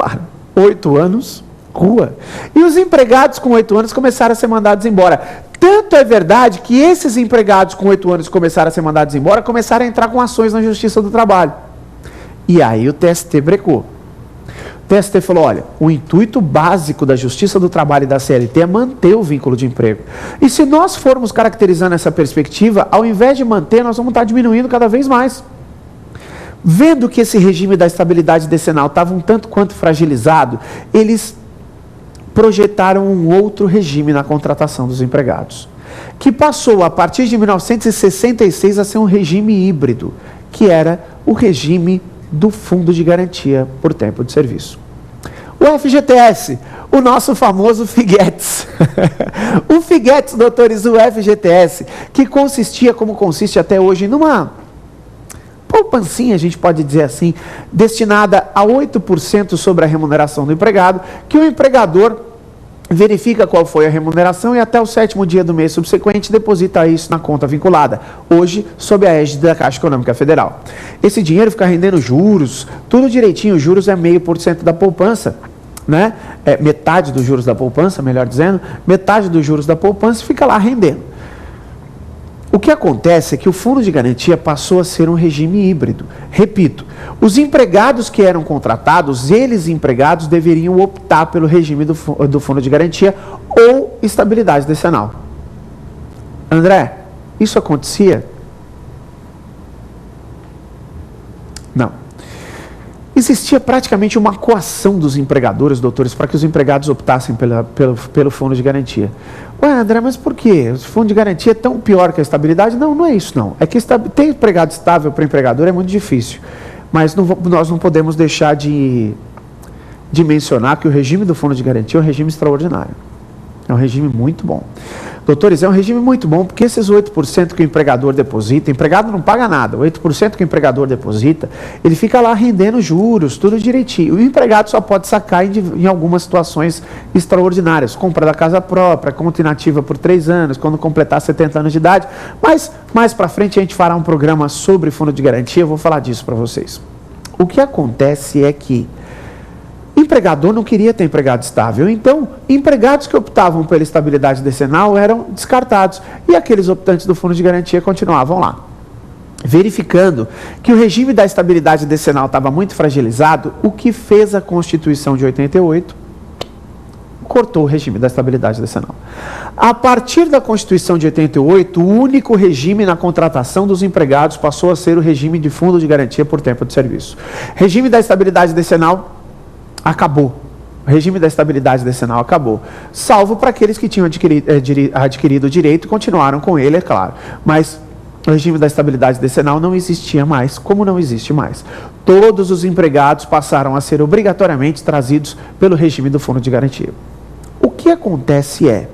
Claro, 8 anos, rua. E os empregados com 8 anos começaram a ser mandados embora. Tanto é verdade que esses empregados com 8 anos que começaram a ser mandados embora, começaram a entrar com ações na Justiça do Trabalho. E aí o TST brecou. O TST falou, olha, o intuito básico da Justiça do Trabalho e da CLT é manter o vínculo de emprego. E se nós formos caracterizando essa perspectiva, ao invés de manter, nós vamos estar diminuindo cada vez mais. Vendo que esse regime da estabilidade decenal estava um tanto quanto fragilizado, eles projetaram um outro regime na contratação dos empregados, que passou, a partir de 1966, a ser um regime híbrido, que era o regime do Fundo de Garantia por Tempo de Serviço. O FGTS, o nosso famoso FIGETS. O FIGETS, doutores, o FGTS, que consistia, como consiste até hoje, numa poupancinha, a gente pode dizer assim, destinada a 8% sobre a remuneração do empregado, que o empregador verifica qual foi a remuneração e até o 7º dia do mês subsequente deposita isso na conta vinculada, hoje sob a égide da Caixa Econômica Federal. Esse dinheiro fica rendendo juros, tudo direitinho, os juros é 0,5% da poupança, né? Metade dos juros da poupança, melhor dizendo, metade dos juros da poupança fica lá rendendo. O que acontece é que o Fundo de Garantia passou a ser um regime híbrido. Repito, os empregados que eram contratados, eles empregados deveriam optar pelo regime do Fundo de Garantia ou estabilidade decenal. André, isso acontecia? Não. Existia praticamente uma coação dos empregadores, doutores, para que os empregados optassem pelo Fundo de Garantia. Ué, André, mas por quê? O Fundo de Garantia é tão pior que a estabilidade? Não, não é isso não. É que ter empregado estável para o empregador é muito difícil. Mas nós não podemos deixar de mencionar que o regime do Fundo de Garantia é um regime extraordinário. É um regime muito bom. Doutores, é um regime muito bom, porque esses 8% que o empregador deposita, o empregado não paga nada, 8% que o empregador deposita, ele fica lá rendendo juros, tudo direitinho. O empregado só pode sacar em algumas situações extraordinárias, compra da casa própria, conta inativa por 3 anos, quando completar 70 anos de idade, mas mais para frente a gente fará um programa sobre fundo de garantia, eu vou falar disso para vocês. O que acontece é que o empregador não queria ter empregado estável, então empregados que optavam pela estabilidade decenal eram descartados e aqueles optantes do fundo de garantia continuavam lá. Verificando que o regime da estabilidade decenal estava muito fragilizado, o que fez a Constituição de 88 cortou o regime da estabilidade decenal. A partir da Constituição de 88, o único regime na contratação dos empregados passou a ser o regime de fundo de garantia por tempo de serviço. Regime da estabilidade decenal acabou. O regime da estabilidade decenal acabou. Salvo para aqueles que tinham adquirido o direito e continuaram com ele, é claro. Mas o regime da estabilidade decenal não existia mais, como não existe mais. Todos os empregados passaram a ser obrigatoriamente trazidos pelo regime do fundo de garantia. O que acontece é,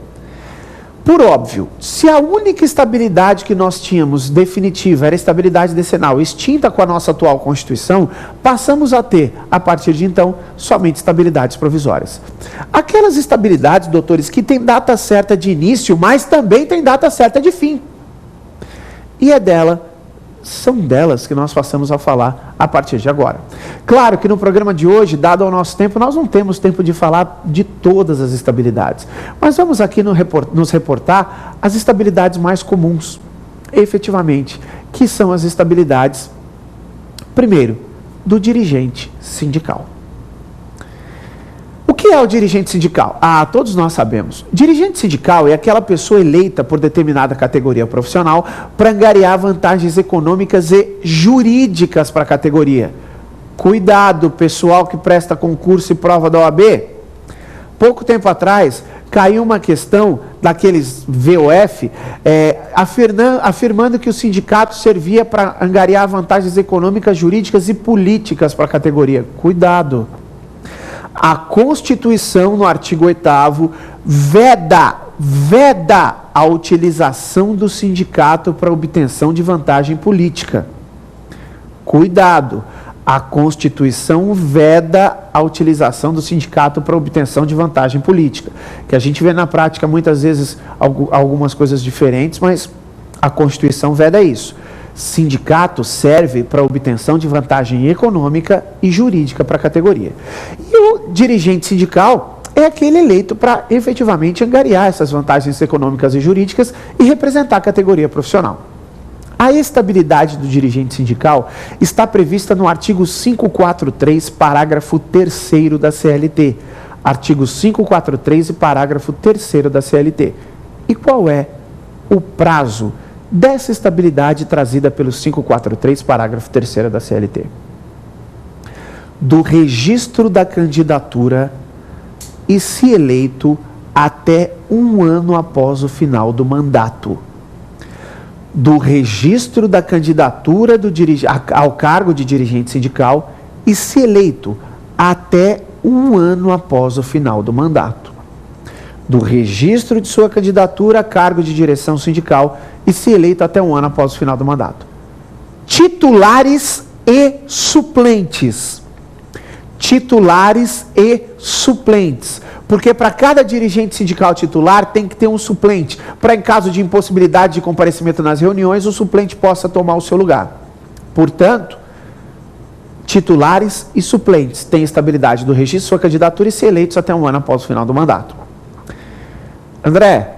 por óbvio, se a única estabilidade que nós tínhamos definitiva era a estabilidade decenal, extinta com a nossa atual Constituição, passamos a ter, a partir de então, somente estabilidades provisórias. Aquelas estabilidades, doutores, que têm data certa de início, mas também têm data certa de fim. E são delas que nós passamos a falar a partir de agora. Claro que no programa de hoje, dado ao nosso tempo, nós não temos tempo de falar de todas as estabilidades, mas vamos aqui nos reportar as estabilidades mais comuns, efetivamente, que são as estabilidades, primeiro, do dirigente sindical. O que é o dirigente sindical? Todos nós sabemos. Dirigente sindical é aquela pessoa eleita por determinada categoria profissional para angariar vantagens econômicas e jurídicas para a categoria. Cuidado, pessoal que presta concurso e prova da OAB. Pouco tempo atrás, caiu uma questão daqueles VOF, afirmando que o sindicato servia para angariar vantagens econômicas, jurídicas e políticas para a categoria. Cuidado. A Constituição, no artigo 8º, veda a utilização do sindicato para obtenção de vantagem política. Cuidado, a Constituição veda a utilização do sindicato para obtenção de vantagem política. Que a gente vê na prática muitas vezes algumas coisas diferentes, mas a Constituição veda isso. Sindicato serve para obtenção de vantagem econômica e jurídica para a categoria. E o dirigente sindical é aquele eleito para efetivamente angariar essas vantagens econômicas e jurídicas e representar a categoria profissional. A estabilidade do dirigente sindical está prevista no artigo 543, parágrafo 3º da CLT. Artigo 543 e parágrafo 3º da CLT. E qual é o prazo dessa estabilidade trazida pelo 543, parágrafo 3º da CLT? Do registro da candidatura e, se eleito, até 1 ano após o final do mandato. Do registro da candidatura ao cargo de dirigente sindical e, se eleito, até 1 ano após o final do mandato. Do registro de sua candidatura a cargo de direção sindical e, se eleito, até 1 ano após o final do mandato. Titulares e suplentes. Titulares e suplentes. Porque para cada dirigente sindical titular tem que ter um suplente, para em caso de impossibilidade de comparecimento nas reuniões, o suplente possa tomar o seu lugar. Portanto, titulares e suplentes têm estabilidade do registro de sua candidatura e ser eleitos até 1 ano após o final do mandato. André,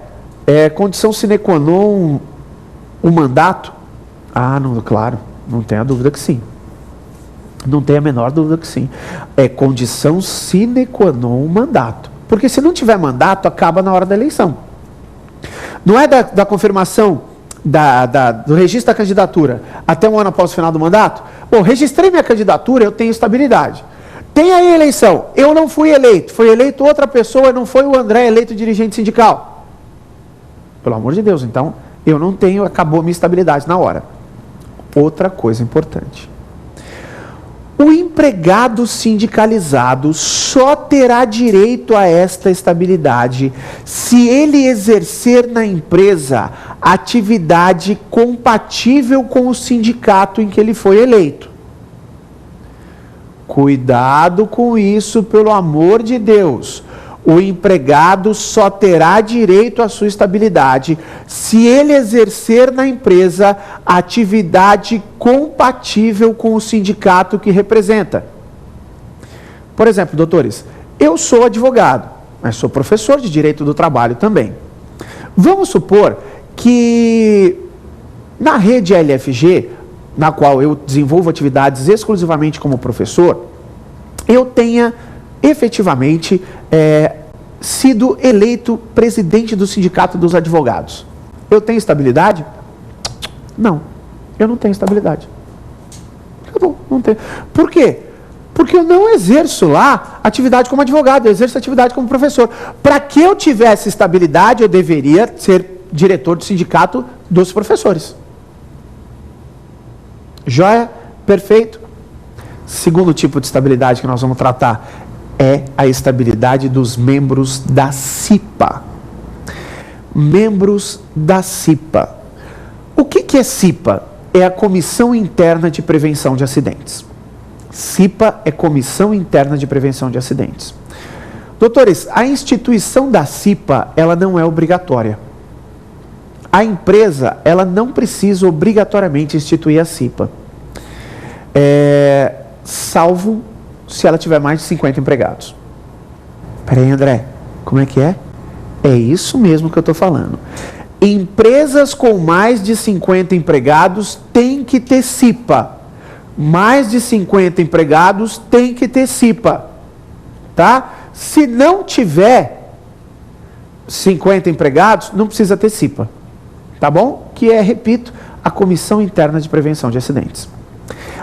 condição sine qua non o mandato? Não, claro, não tenha dúvida que sim. Não tem a menor dúvida que sim. É condição sine qua non o mandato. Porque se não tiver mandato, acaba na hora da eleição. Não é da confirmação do registro da candidatura até 1 ano após o final do mandato? Bom, registrei minha candidatura, eu tenho estabilidade. Tem aí a eleição, eu não fui eleito, foi eleito outra pessoa, não foi o André eleito dirigente sindical. Pelo amor de Deus, então, eu não tenho, acabou minha estabilidade na hora. Outra coisa importante. O empregado sindicalizado só terá direito a esta estabilidade se ele exercer na empresa atividade compatível com o sindicato em que ele foi eleito. Cuidado com isso, pelo amor de Deus. O empregado só terá direito à sua estabilidade se ele exercer na empresa atividade compatível com o sindicato que representa. Por exemplo, doutores, eu sou advogado, mas sou professor de direito do trabalho também. Vamos supor que na rede LFG, na qual eu desenvolvo atividades exclusivamente como professor, eu tenha efetivamente sido eleito presidente do Sindicato dos Advogados. Eu tenho estabilidade? Não, eu não tenho estabilidade. Acabou, não tenho. Por quê? Porque eu não exerço lá atividade como advogado, eu exerço atividade como professor. Para que eu tivesse estabilidade, eu deveria ser diretor do sindicato dos professores. Joia? Perfeito? Segundo tipo de estabilidade que nós vamos tratar é a estabilidade dos membros da CIPA. Membros da CIPA. O que é CIPA? É a Comissão Interna de Prevenção de Acidentes. CIPA é Comissão Interna de Prevenção de Acidentes. Doutores, a instituição da CIPA, ela não é obrigatória. A empresa, ela não precisa obrigatoriamente instituir a CIPA. Salvo se ela tiver mais de 50 empregados. Peraí, André, como é que é? É isso mesmo que eu estou falando. Empresas com mais de 50 empregados têm que ter CIPA. Mais de 50 empregados têm que ter CIPA. Tá? Se não tiver 50 empregados, não precisa ter CIPA. Tá bom? Que é, repito, a Comissão Interna de Prevenção de Acidentes.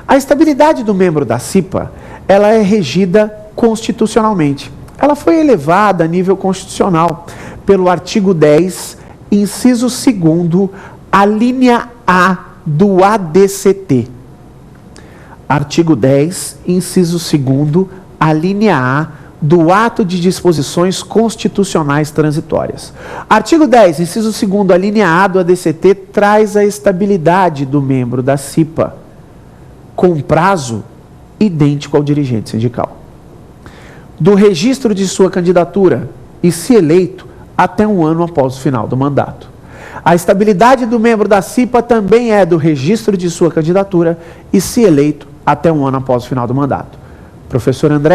A estabilidade do membro da CIPA, ela é regida constitucionalmente. Ela foi elevada a nível constitucional pelo artigo 10, inciso 2º, a linha A do ADCT. Artigo 10, inciso 2º, a linha A do Ato de Disposições Constitucionais Transitórias. Artigo 10, inciso 2º, a linha A do ADCT traz a estabilidade do membro da CIPA, com prazo idêntico ao dirigente sindical. Do registro de sua candidatura e, se eleito, até 1 ano após o final do mandato. A estabilidade do membro da CIPA também é do registro de sua candidatura e, se eleito, até um ano após o final do mandato. Professor André